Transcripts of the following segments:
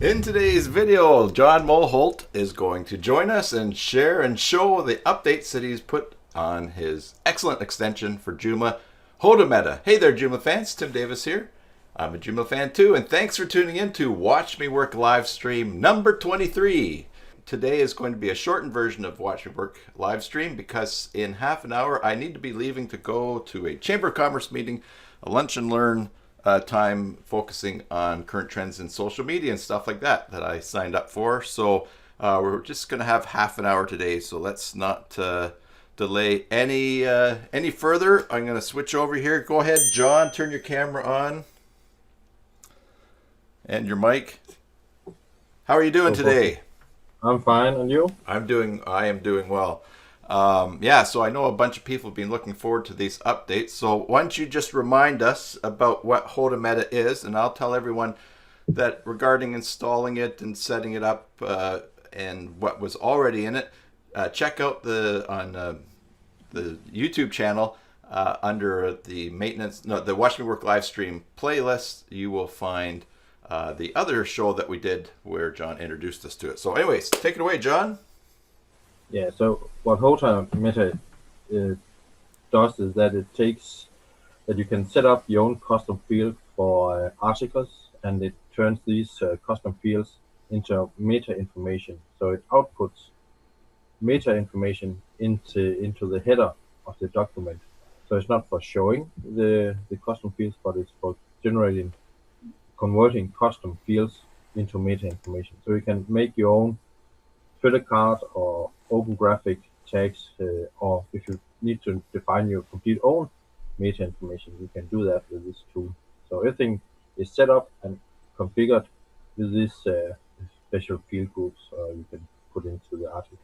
In today's video, John Moelholt is going to join us and share and show the updates that he's put on his excellent extension for Joomla, HotoMeta. Hey there, Joomla fans. Tim Davis here. I'm a Joomla fan too, and thanks for tuning in to Watch Me Work live stream number 23. Today is going to be a shortened version of Watch Me Work live stream because in half an hour I need to be leaving to go to a Chamber of Commerce meeting, a lunch and learn time focusing on current trends in social media and stuff like that I signed up for. So we're just going to have half an hour today. So let's not delay any further. I'm going to switch over here. Go ahead, John. Turn your camera on and your mic. How are you doing today? I'm fine, and you? I am doing well. Yeah, so I know a bunch of people have been looking forward to these updates. So why don't you just remind us about what HotoMeta is, and I'll tell everyone that regarding installing it and setting it up and what was already in it, check out the YouTube channel under the the Watch Me Work live stream playlist. You will find the other show that we did where John introduced us to it. So anyways, take it away, John. Yeah, so what HotoMeta does is that it takes that you can set up your own custom field for articles, and it turns these custom fields into meta information. So it outputs meta information into the header of the document. So it's not for showing the custom fields, but it's for converting custom fields into meta information. So you can make your own Twitter card or open graphic tags, or if you need to define your complete own meta information, you can do that with this tool. So everything is set up and configured with these special field groups you can put into the articles.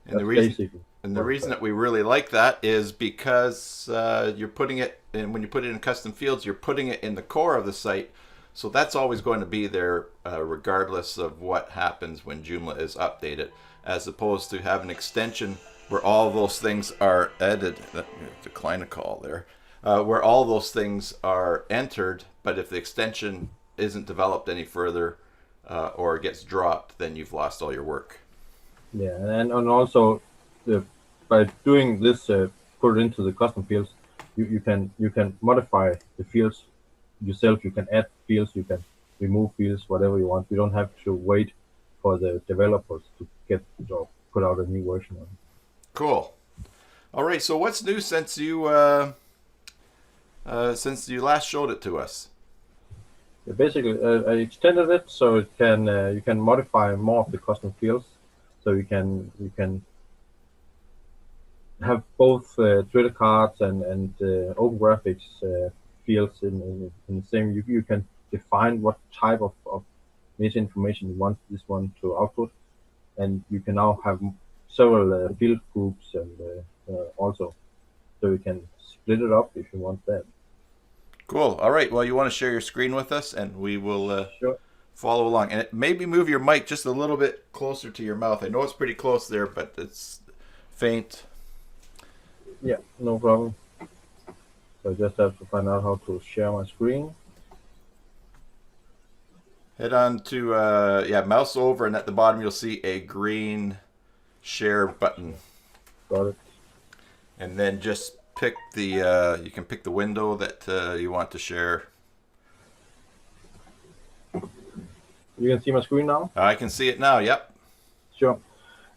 And That's basically the reason that we really like that is because you're putting it, and when you put it in custom fields, you're putting it in the core of the site. So that's always going to be there regardless of what happens when Joomla is updated, as opposed to have an extension where all those things are edited. Decline a call there. Where all those things are entered, but if the extension isn't developed any further or gets dropped, then you've lost all your work. Yeah, and also by doing this, put it into the custom fields, you can modify the fields yourself. You can add fields, you can remove fields, whatever you want. You don't have to wait for the developers to get or put out a new version of it. Cool. All right. So what's new since you last showed it to us? Yeah, basically, I extended it so it can you can modify more of the custom fields. So you can have both Twitter cards and open graphics fields in the same. You can define what type of meta information you want this one to output, and you can now have several field groups and also, so you can split it up if you want that. Cool. All right. Well, you want to share your screen with us, and we will Sure. follow along. And maybe move your mic just a little bit closer to your mouth. I know it's pretty close there, but it's faint. Yeah, no problem. So I just have to find out how to share my screen. Head on to mouse over, and at the bottom you'll see a green share button. Got it. And then just pick the you can pick the window that you want to share. You can see my screen now? I can see it now. Yep. Sure.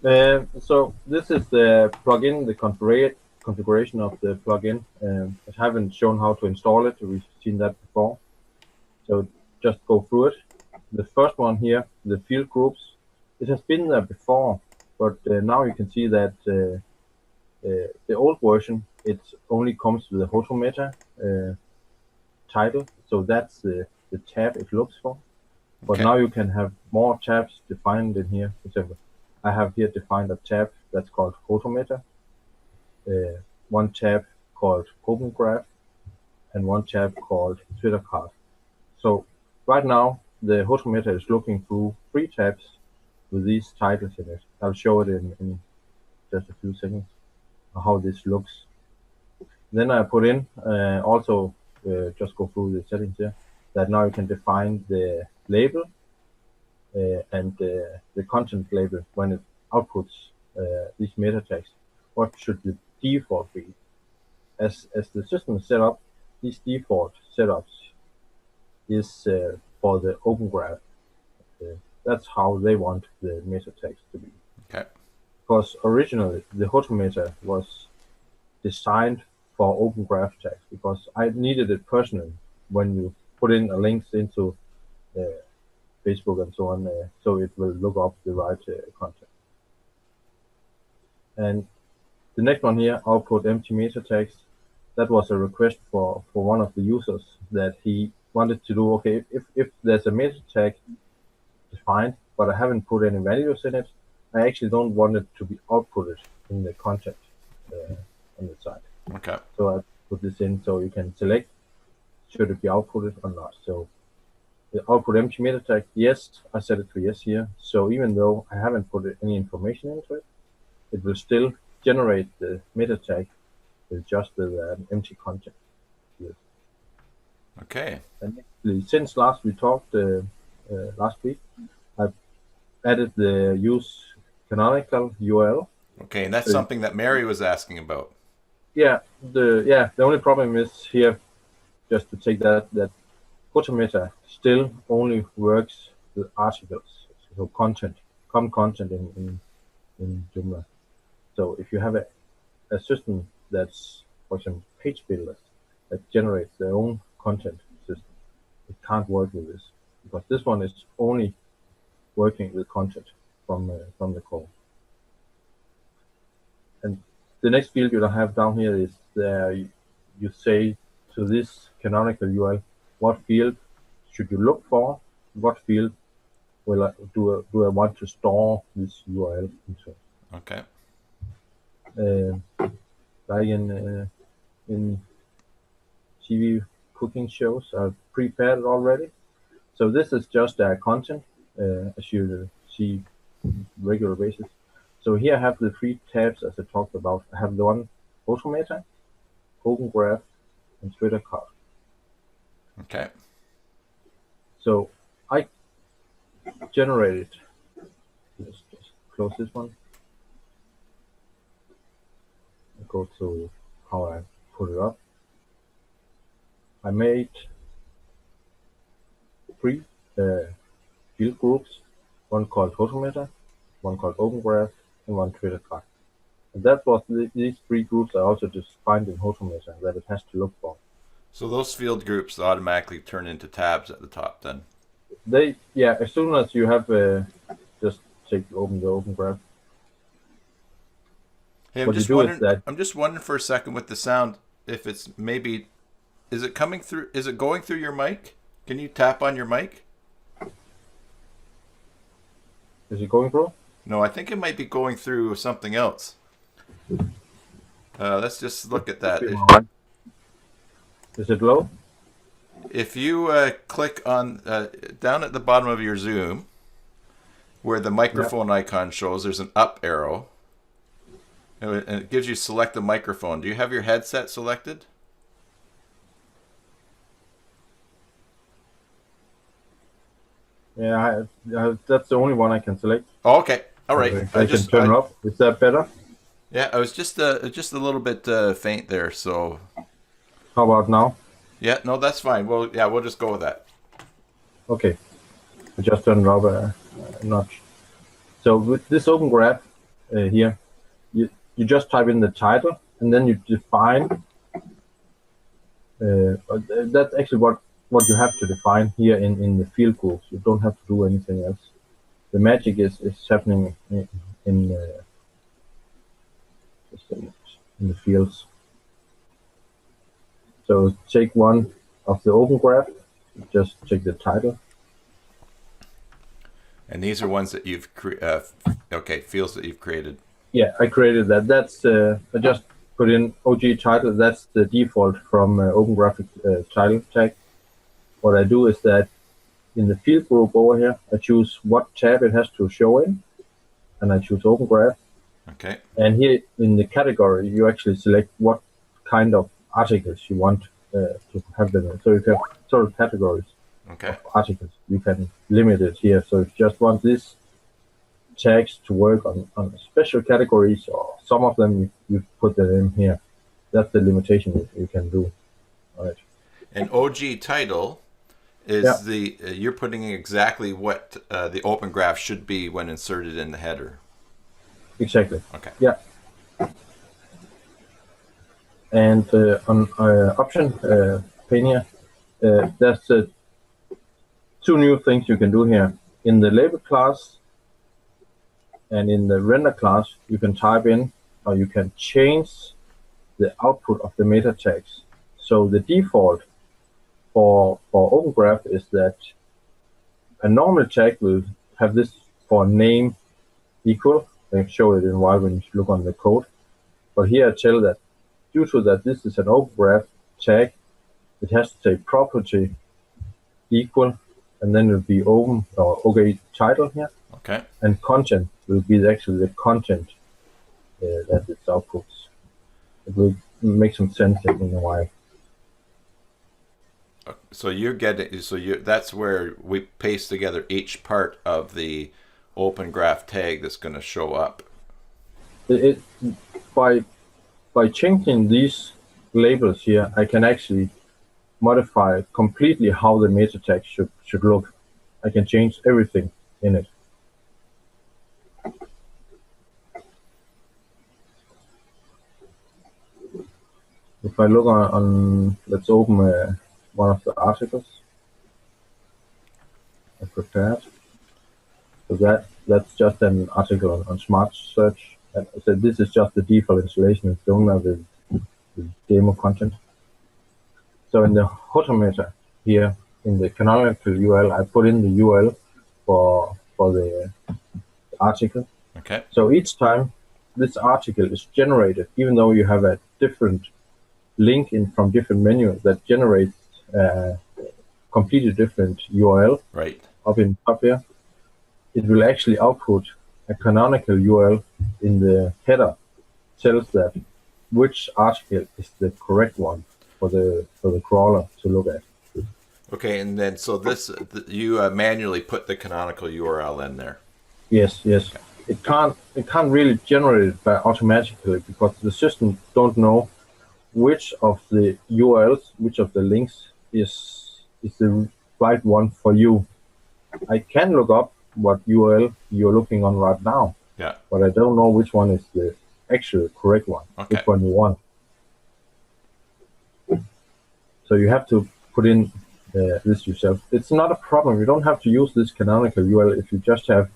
So this is the plugin, the configuration of the plugin. I haven't shown how to install it. We've seen that before. So just go through it. The first one here, the field groups, it has been there before, but now you can see that the old version, it only comes with the HotoMeta title. So that's the tab it looks for. But Okay. now you can have more tabs defined in here. For example, I have here defined a tab that's called HotoMeta, one tab called Open Graph, and one tab called Twitter Card. So right now, the HotoMeta is looking through 3 tabs with these titles in it. I'll show it in just a few seconds how this looks. Then I put in just go through the settings here, that now you can define the label and the content label when it outputs these meta tags. What should the default be? As the system is set up, these default setups is for the Open Graph. That's how they want the meta tags to be. Okay. Because originally the HotoMeta was designed for Open Graph tags because I needed it personally when you put in a links into Facebook and so on, so it will look up the right content. And the next one here, output empty meta tags. That was a request for one of the users that he wanted to do. Okay, if there's a meta tag defined, but I haven't put any values in it, I actually don't want it to be outputted in the content on the side. Okay. So I put this in so you can select should it be outputted or not. So the output empty meta tag, yes, I set it to yes here. So even though I haven't put any information into it, it will still generate the meta tag with just the empty content here. Okay. And actually, since last we talked last week, I've added the use canonical URL. Okay, and that's something that Mary was asking about. Yeah, the only problem is here, just to take that HotoMeta still only works with articles, so content in Joomla. So if you have a system that's, for example, page builders that generates their own content system, it can't work with this because this one is only working with content from the core. And the next field you have down here is you say to this canonical URL, what field should you look for? What field do I want to store this URL into? Okay. Like in TV cooking shows, I've prepared it already. So this is just content, as you see regular basis. So here I have the three tabs as I talked about. I have the one HotoMeta, Open Graph, and Twitter card. Okay. So I generated, let's just close this one. I go to how I put it up. I made three field groups, one called HotoMeta, one called Open Graph, and one Twitter card. And that was these three groups I also defined in HotoMeta that it has to look for. So those field groups automatically turn into tabs at the top then? As soon as you have just open the Open Graph. Hey, I'm just wondering for a second with the sound, if it's maybe, is it coming through, is it going through your mic? Can you tap on your mic? Is it going through? No, I think it might be going through something else. Let's just look at that. Is it low? If you click on down at the bottom of your Zoom, where the microphone icon shows, there's an up arrow, and it gives you select the microphone. Do you have your headset selected? Yeah, that's the only one I can select. Oh, okay. All right. I can turn it up. Is that better? Yeah, I was just a little bit faint there. So. How about now? Yeah, no, that's fine. Well, yeah, we'll just go with that. Okay. I just turned it up a notch. So with this Open Graph here, you just type in the title and then you define. That's actually what you have to define here in the field groups. You don't have to do anything else. The magic is happening in the fields. So take one of the Open Graph, just take the title. And these are ones that you've fields that you've created. Yeah, I created that. That's I just put in OG title. That's the default from Open Graphic title tag. What I do is that in the field group over here, I choose what tab it has to show in, and I choose Open Graph. Okay. And here in the category, you actually select what kind of articles you want to have them in. So you have several categories. Okay. articles. You can limit it here. So if you just want these tags to work on special categories, or some of them, you put them in here. That's the limitation you can do. All right. And OG title Yeah, is you're putting in exactly what the Open Graph should be when inserted in the header. exactly. Okay. Yeah. And on option pane here, there's two new things you can do here. In the label class and in the render class, you can type in, or you can change the output of the meta tags. So the default for Open Graph is that a normal tag will have this for name equal. I show it in a while when you look on the code. But here I tell that due to that this is an Open Graph tag, it has to say property equal, and then it will be open or OK title here. Okay. And content will be actually the content that it outputs. It will make some sense in a while. So you're getting that's where we paste together each part of the Open Graph tag that's going to show up. It by changing these labels here, I can actually modify completely how the meta tag should look. I can change everything in it. If I look on let's open one of the articles I prepared. So that's just an article on Smart Search. And so this is just the default installation in Joomla with demo content. So in the HotoMeta here in the canonical URL, I put in the URL for the article. Okay. So each time this article is generated, even though you have a different link in from different menus that generates completely different URL Right. up in top here, it will actually output a canonical URL in the header, tells that which article is the correct one for the crawler to look at. Okay, and then so this you manually put the canonical URL in there. Yes. It can't really generate it by automatically because the system don't know which of the URLs, which of the links is the right one for you. I can look up what URL you're looking on right now, Yeah. but I don't know which one is the actual correct one, Okay. which one you want. So you have to put in this yourself. It's not a problem. You don't have to use this canonical URL if you just have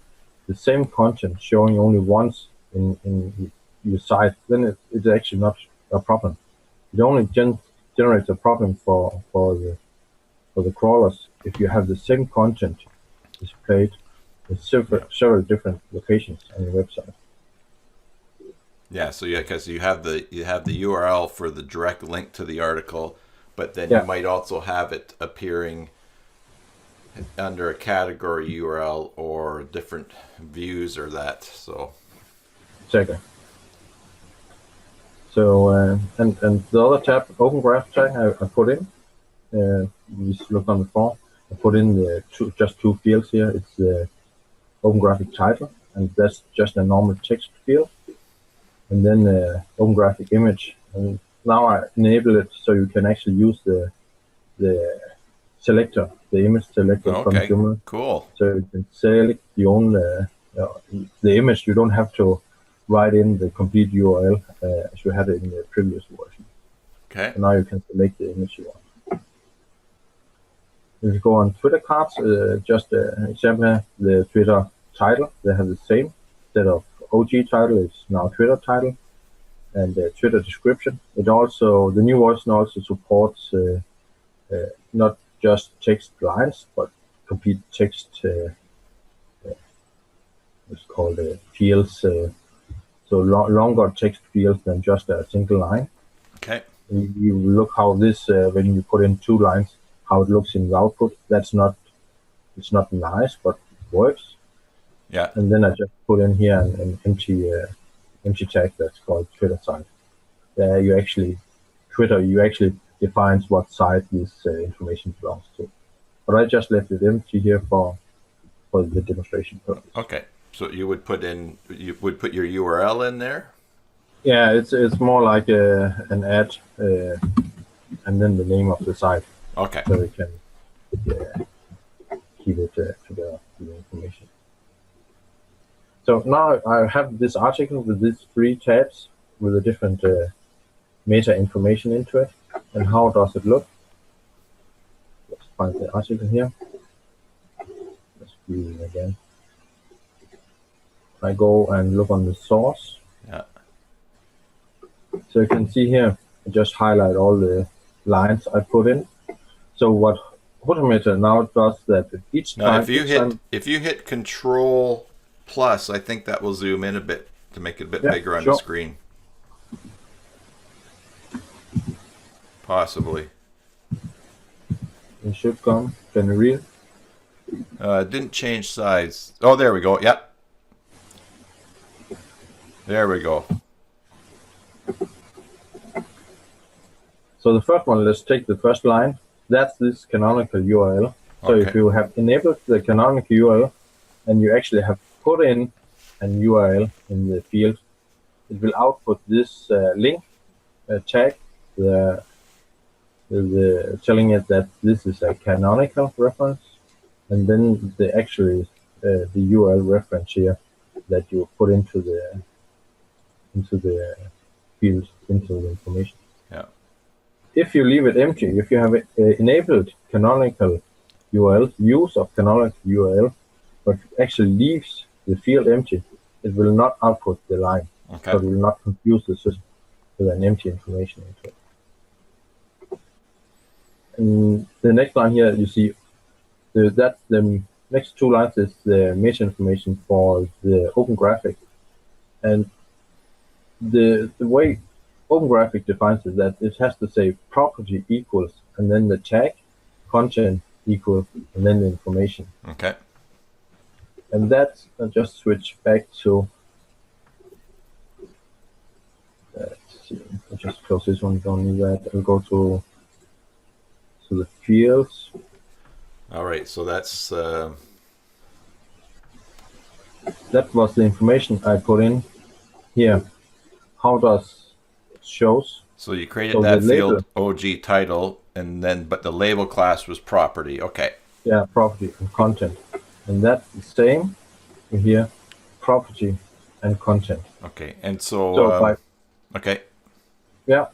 the same content showing only once in your site. Then it's actually not a problem. It only generates a problem for the crawlers if you have the same content displayed in several different locations on your website. Yeah, so yeah, because you have the URL for the direct link to the article, but then Yeah. you might also have it appearing under a category URL or different views or that. So Exactly. So and the other tab, Open Graph tag, I put in. We looked on before. I put in the just two fields here. It's the Open Graphic title, and that's just a normal text field. And then Open Graphic image. And now I enable it so you can actually use the selector, the image selector from okay, Joomla. cool. So you can select the own the image. You don't have to write in the complete URL as you had it in the previous version. Okay. So now you can select the image you want. If you go on Twitter cards, just an example here, the Twitter title, they have the same. Instead of OG title, it's now Twitter title. And the Twitter description. It also, the new version also supports not just text lines, but complete text, it's called fields, so longer text fields than just a single line. Okay. You look how this, when you put in two lines, how it looks in the output. It's not nice, but it works. Yeah. And then I just put in here an empty tag that's called Twitter site. Twitter actually defines what site this information belongs to. but I just left it empty here for the demonstration purpose. Okay. So you would put your URL in there? Yeah, it's more like an ad, and then the name of the site. Okay. So we can keep it together with the information. So now I have this article with these 3 tabs with the different meta information into it. And how does it look? Let's find the article here. Let's view it again. I go and look on the source. Yeah. So you can see here, I just highlight all the lines I put in. So what HotoMeta now does that each now, time. If you hit Control Plus, I think that will zoom in a bit to make it a bit bigger on the screen. Possibly. It should come. Can you read? It didn't change size. Oh, there we go. Yep. There we go. So the first one, let's take the first line. That's this canonical URL. So if you have enabled the canonical URL and you actually have put in an URL in the field, it will output this link tag, telling it that this is a canonical reference, and then the URL reference here that you put into the field, into the information. Yeah. If you leave it empty, if you have enabled canonical URL, use of canonical URL, but actually leaves the field empty, it will not output the line. Okay. So it will not confuse the system with an empty information into it. And the next line here, you see, that's the next 2 lines is the meta information for the Open Graphic. And the way Open Graphic defines it, that it has to say property equals, and then the tag, content equals, and then the information. Okay. And that's, I'll just switch back to, let's see, I'll just close this one, don't need that. I'll go to the fields. All right, so that's... that was the information I put in here. How does it shows? So you created that field OG title, and then but the label class was property. Okay. Yeah, property and content, and that's the same here, property and content. Okay, and so okay. Yeah.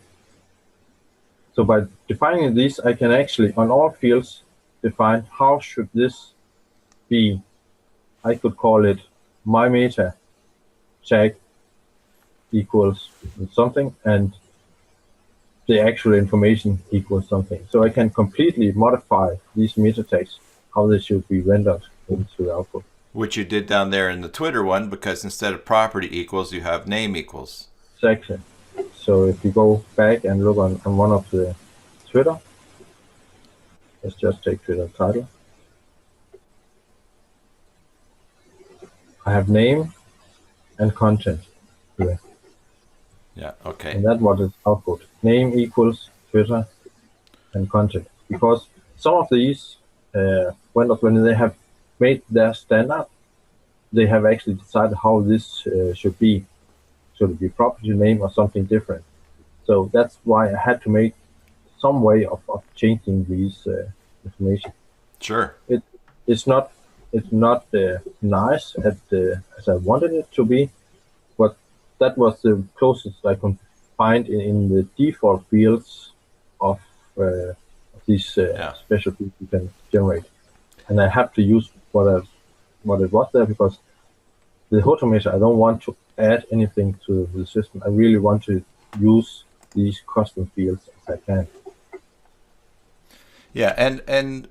So by defining these, I can actually on all fields define how should this be. I could call it my meta tag equals something, and the actual information equals something. So I can completely modify these meta tags, how they should be rendered into the output. Which you did down there in the Twitter one, because instead of property equals, you have name equals. Exactly. So if you go back and look on one of the Twitter, let's just take Twitter title. I have name and content here. Yeah, okay. And that's what is output. Name equals Twitter and content. Because some of these when they have made their standard, they have actually decided how this should be. Should it be property name or something different? So that's why I had to make some way of changing these information. Sure. It's not nice as I wanted it to be, but that was the closest I could find in the default fields of these special fields you can generate. And I have to use what it was there, because the HotoMeta, I don't want to add anything to the system. I really want to use these custom fields as I can. Yeah, and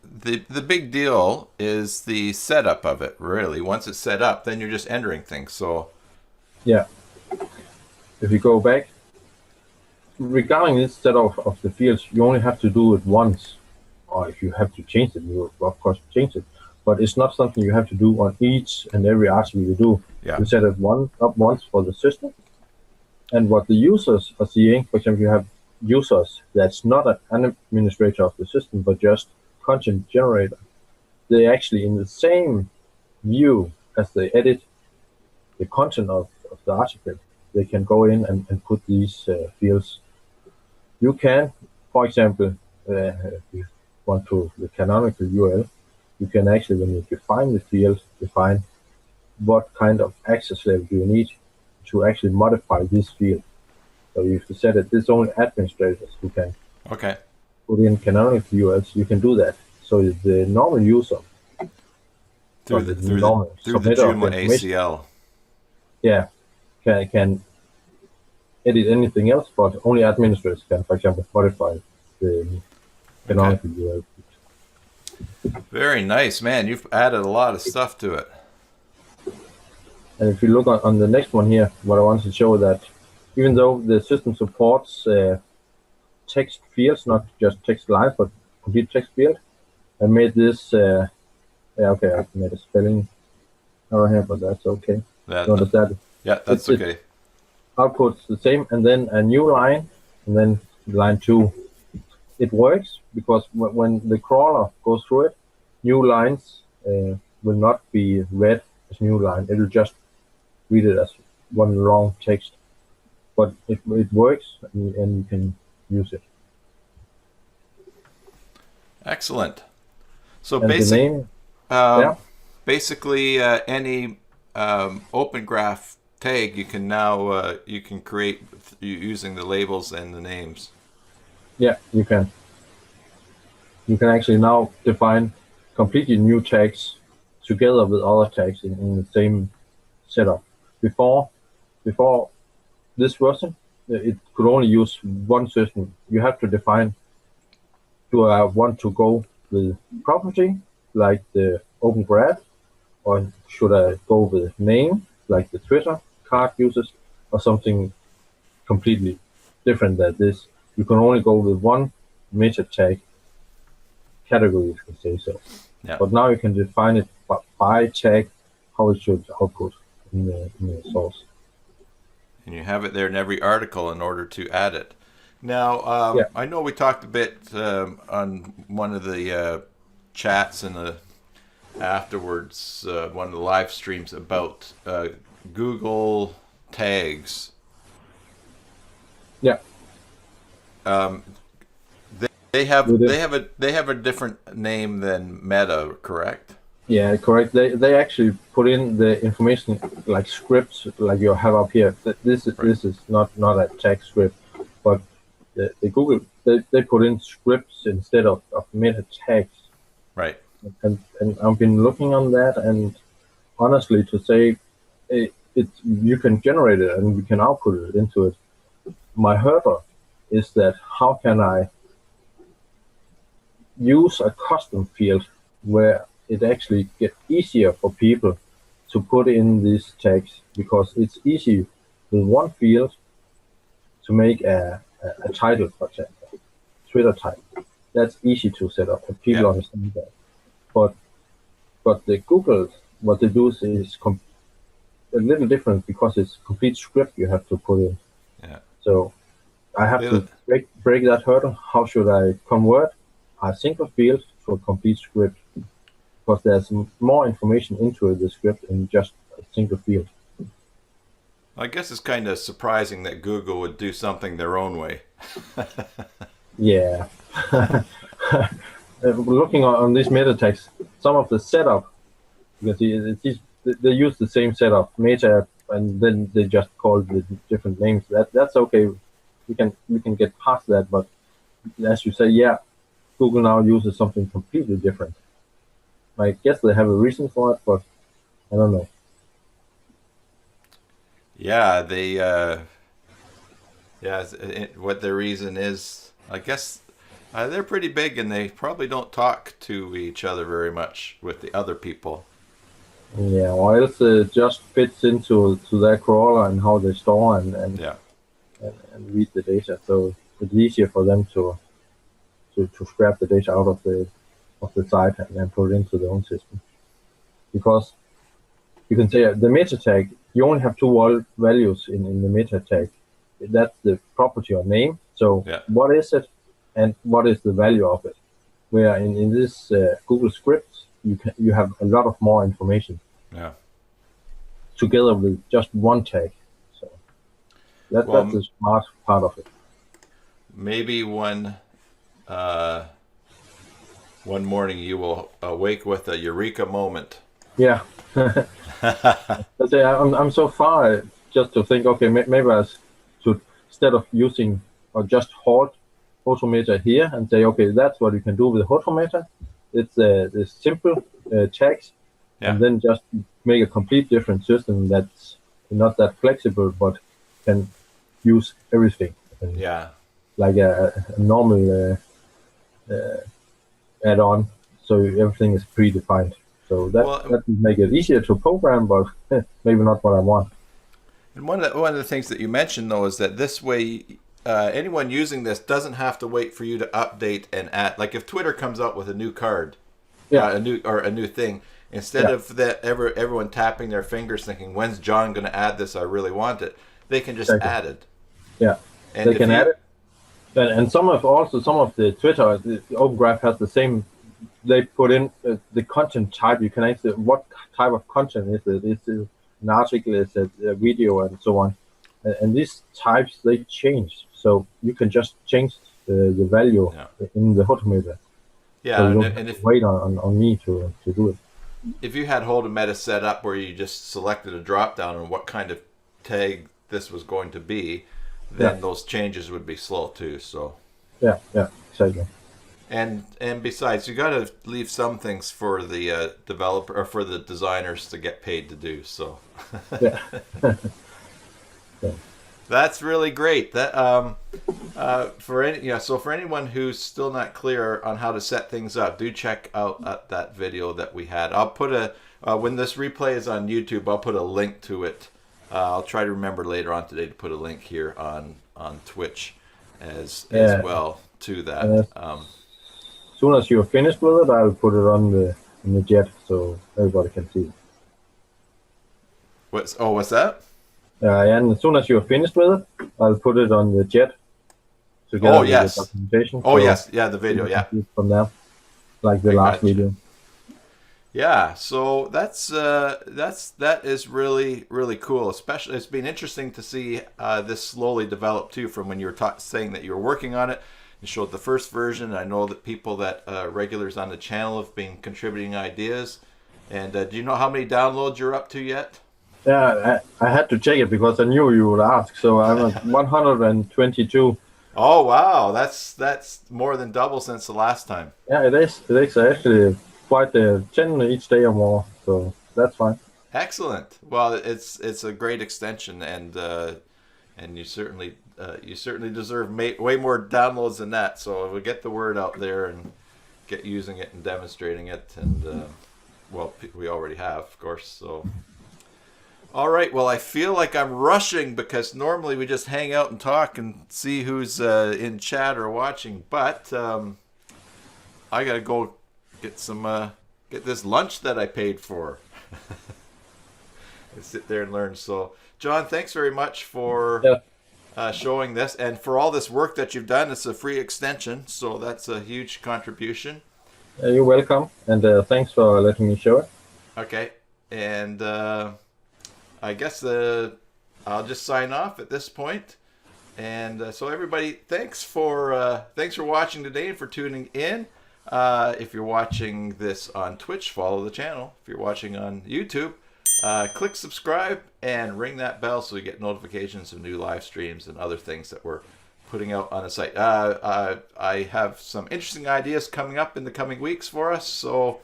the big deal is the setup of it, really. Once it's set up, then you're just entering things. So yeah, if you go back, regarding this setup of the fields, you only have to do it once, or if you have to change it, you of course change it. But it's not something you have to do on each and every article you do. Yeah. You set it up once for the system, and what the users are seeing, for example, you have users that's not an administrator of the system, but just content generator, they actually in the same view as they edit the content of the article, they can go in and put these fields. You can, for example, if you want to the canonical URL, you can actually, when you define the field, define what kind of access level do you need to actually modify this field. So if you set it, this only administrators who can Okay. put in canonical URLs, you can do that. So the normal user, Through or the the normal submitter of Joomla information, ACL. yeah, can edit anything else, but only administrators can, for example, modify the canonical URL. Very nice, man. You've added a lot of stuff to it. And if you look on the next one here, what I want to show that even though the system supports text fields, not just text lines, but complete text field, I made this, okay, I made a spelling error here, but that's okay. That, You understand? yeah, that's It's okay. Output's the same, and then a new line, and then line 2. It works because when the crawler goes through it, new lines will not be read as new line. It will just read it as one long text. But it works, and you can use it. Excellent. So And the name, basically, any Open Graph tag you can now you can create using the labels and the names. yeah, you can. You can actually now define completely new tags together with other tags in the same setup. Before this version, it could only use one system. You have to define, do I want to go with property, like the Open Graph, or should I go with name, like the Twitter card uses, or something completely different than this? You can only go with one meta tag category, if you say so. Yeah. But now you can define it by tag, how it should output in the source. And you have it there in every article in order to add it. Now, Yeah. I know we talked a bit on one of the chats and the afterwards, one of the live streams about Google tags. Yeah. They have a different name than Meta, correct? Yeah, correct. They actually put in the information like scripts, like you have up here. This is not a text script, but the Google they put in scripts instead of meta tags. Right. And I've been looking on that, and honestly, to say it you can generate it and you can output it into it. My hurdle is that how can I use a custom field where it actually gets easier for people to put in these tags, because it's easy with one field to make a title, for example, Twitter title. That's easy to set up, and people understand that. But the Google, what they do is a little different, because it's complete script you have to put in. Yeah. So I have to break that hurdle. How should I convert a single field to a complete script? Because there's more information into the script than just a single field. I guess it's kind of surprising that Google would do something their own way. Yeah. Looking on these meta tags, some of the setup, you can see they use the same setup, meta, and then they just call it with different names. That's okay. We can get past that, but as you say, yeah, Google now uses something completely different. I guess they have a reason for it, but I don't know. Yeah, what their reason is, I guess they're pretty big and they probably don't talk to each other very much with the other people. Yeah, or else it just fits into their crawler and how they store and read the data. So it's easier for them to scrap the data out of the site and put it into their own system. Because you can say the meta tag, you only have two values in the meta tag. That's the property or name. So what is it and what is the value of it? where in this Google Scripts you have a lot of more information Yeah. together with just one tag. So that's the smart part of it. Maybe uh, one morning you will awake with a eureka moment. Yeah. Let's say I'm so far just to think, okay, maybe I should, instead of using or just halt HotoMeta here and say, okay, that's what you can do with HotoMeta. It's the simple tags, Yeah. and then just make a complete different system that's not that flexible, but can use everything. Yeah. Like a normal add-on, so everything is predefined. So that would make it easier to program, but maybe not what I want. And one of the things that you mentioned, though, is that this way, anyone using this doesn't have to wait for you to update and add. Like if Twitter comes out with a new card, a new thing, instead of everyone tapping their fingers thinking, "When's John going to add this? I really want it." They can just add it. Yeah, and they can add it. And some of the Twitter, the Open Graph has the same. They put in the content type. You can answer what type of content is it. Is it an article? Is it a video, and so on? And these types they change, so you can just change the value in the HotoMeta. Yeah, so you don't have to wait on me to do it. If you had HotoMeta set up where you just selected a drop down on what kind of tag this was going to be, then those changes would be slow too. So yeah, exactly. And besides, you got to leave some things for the developer or for the designers to get paid to do. So yeah. That's really great. That for anyone who's still not clear on how to set things up, do check out that video that we had. I'll put when this replay is on YouTube, I'll put a link to it. I'll try to remember later on today to put a link here on Twitch as well to that. As soon as you're finished with it, I'll put it on the jet so everybody can see it. What's that? And as soon as you're finished with it, I'll put it on the jet. Oh yes. The documentation. Oh yes, the video, From there, like the last video. Yeah, so that is really, really cool. Especially, it's been interesting to see this slowly develop too. From when you were saying that you were working on it, you showed the first version. I know that people that regulars on the channel have been contributing ideas. And do you know how many downloads you're up to yet? Yeah, I had to check it because I knew you would ask. So I'm at 122. Oh wow, that's more than double since the last time. Yeah, it is. It is actually quite 10 each day or more. So that's fine. Excellent. Well, it's a great extension, and you certainly deserve way more downloads than that. So we'll get the word out there and get using it and demonstrating it, and we already have, of course. So. All right, well, I feel like I'm rushing because normally we just hang out and talk and see who's in chat or watching, but I got to go get this lunch that I paid for. And sit there and learn. So, John, thanks very much for showing this and for all this work that you've done. It's a free extension, so that's a huge contribution. You're welcome, and thanks for letting me show it. Okay, and... I guess I'll just sign off at this point. And so everybody, thanks for watching today and for tuning in. If you're watching this on Twitch, follow the channel. If you're watching on YouTube, click subscribe and ring that bell so you get notifications of new live streams and other things that we're putting out on the site. I have some interesting ideas coming up in the coming weeks for us, so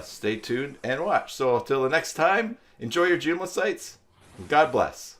stay tuned and watch. So until the next time, enjoy your Joomla sites. God bless.